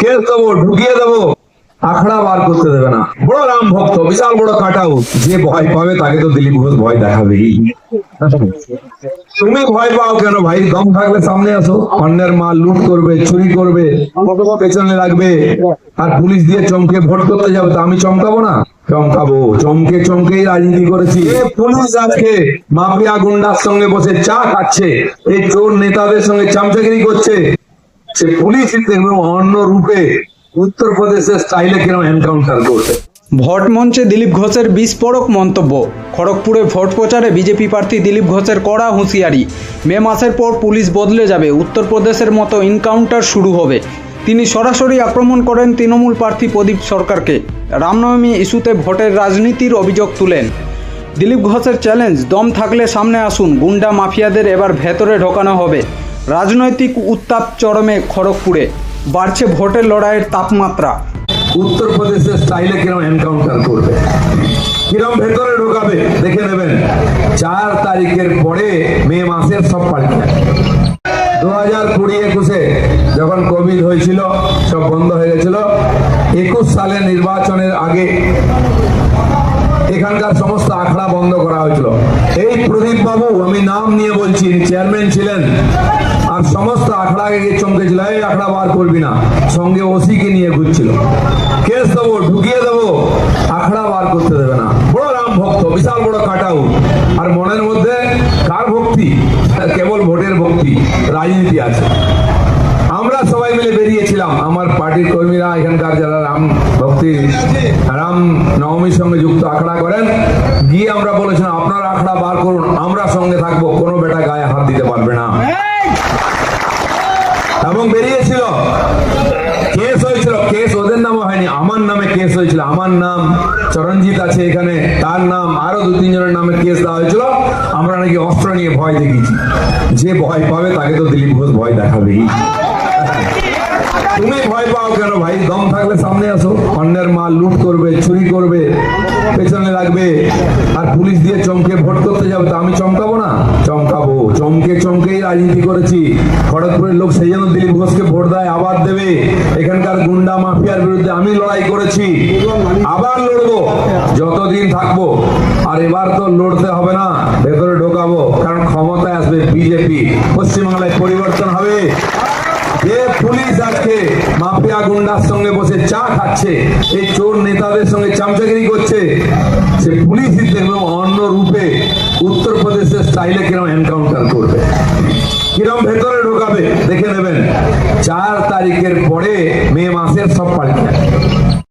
Case দেবো, ঢুকিয়ে দেবো, আখড়া বার করতে দেবে না। বড় রাম ভক্ত, বিশাল বড় কাটাও, যে ভয় পাবে তাকে তো দিলীপ ঘোষ ভয় দেখাবেই। তুমি ভয় পাও কেন ভাই? দম থাকলে সামনে আসো। অন্যের মাল লুট করবে, চুরি করবে, পেছনে লাগবে, আর পুলিশ দিয়ে চমকে ভোট করতে যাবে, তো আমি চমকাবো না? চমকাবো। চমকে চমকেই রাজনীতি করেছি। পুলিশ আজকে মাফিয়া গুন্ডার সঙ্গে বসে চা খাচ্ছে, এই চোর নেতাদের সঙ্গে চামচাগিরি করছে, সে পুলিশ অন্য রূপে উত্তরপ্রদেশের স্টাইলে কিরকম এনকাউন্টার করছে। ভোট মঞ্চে দিলীপ ঘোষের বিস্ফোরক মন্তব্য। খড়গপুরে ভোট প্রচারে বিজেপি প্রার্থী দিলীপ ঘোষের কড়া হুঁশিয়ারি। মে মাসের পর পুলিশ বদলে যাবে, উত্তরপ্রদেশের মতো এনকাউন্টার শুরু হবে। তিনি সরাসরি আক্রমণ করেন তৃণমূল প্রার্থী প্রদীপ সরকারকে। রামনবমী ইস্যুতে ভোটের রাজনীতির অভিযোগ তুলেন। দিলীপ ঘোষের চ্যালেঞ্জ, দম থাকলে সামনে আসুন, গুন্ডা মাফিয়াদের এবার ভেতরে ঢোকানো হবে। রাজনৈতিক উত্তাপ চরমে খড়গপুরে, বাড়ছে ভোটের লড়াইয়ের তাপমাত্রা। উত্তরপ্রদেশের স্টাইলে কিরকম এনকাউন্টার করবে, কিরকম ভেতরে ঢোকাবে দেখে নেবেন। 4 তারিখের পরে মে মাসের সব পাল্টে। 2020-21 যখন কোভিড হয়েছিল, সব বন্ধ হয়ে গেছিল। 21 সালে নির্বাচনের আগে এখানকার সমস্ত আখড়া বন্ধ করা হয়েছিল। এই প্রদীপ বাবু, আমি নাম নিয়ে বলছি, চেয়ারম্যান ছিলেন, আর সমস্ত আখড়াকে চমকেছিল, এই আখড়া বার করবি না, সঙ্গে ওসিকে নিয়ে ঘুরছিল। কেস দেবো, ঢুকিয়ে দেবো, আখড়া বার করতে দেবে না। বড় রাম ভক্ত, বিশাল বড় কাটাও, আর মনের মধ্যে কার ভক্তি? কেবল ভোটের ভক্তি, রাজনীতি আছে। আমরা সবাই মিলে বেরিয়েছিলাম, আমার পার্টির কর্মীরা, এখানকার যারা রাম ভক্তি, রাম নবমীর সঙ্গে যুক্ত আখড়া করেন, গিয়ে আমরা বলেছিলাম আপনারা আখড়া বার করুন, আমরা সঙ্গে থাকবো, কোনো বেটা গায়ে হাত দিতে পারবে না। এবং বেরিয়েছিল। কেস হয়েছিল, কেস ওদের নামও হয়নি, আমার নামে কেস হয়েছিল। আমার নাম চরণজিৎ আছে এখানে, তার নাম, আরো 2-3 জনের নামে কেস দেওয়া হয়েছিল। আমরা নাকি অস্ত্র নিয়ে ভয় দেখিয়েছি। যে ভয় পাবে তাকে তো দিলীপ ঘোষ ভয় দেখাবেই। তুমি ভয় পাও কেন ভাই? দম থাকলে সামনে আসো। অন্যের মাল লুট করবে, চুরি করবে, পেছনে লাগবে, আর পুলিশ দিয়ে চমকে ভোট করতে যাবে, তো আমি চমকাবো না? চমকাবো। চমকে চমকেই রাজনীতি করেছি। খড়গপুরের লোক সেই জন্য দিলীপ ঘোষকে ভোট দেয়, আবার দেবে। এখানকার গুন্ডা মাফিয়ার বিরুদ্ধে আমি লড়াই করেছি, আবার লড়বো যতদিন থাকবো। আর এবার তো লড়তে হবে না, ভেতরে ঢোকাবো, কারণ ক্ষমতায় আসবে বিজেপি, পশ্চিমবাংলায় পরিবর্তন হবে। যে পুলিশ আজকে মাফিয়া গুন্ডার সঙ্গে বসে চা খাচ্ছে, এই চোর নেতাদের সঙ্গে চামচাগিরি করছে, সে পুলিশই দেখবে অন্য রূপে উত্তরপ্রদেশের স্টাইলে কিরকম এনকাউন্টার করবে, কিরকম ভেতরে ঢোকাবে দেখে নেবেন। 4 তারিখের পরে মে মাসের সব পাল্টে।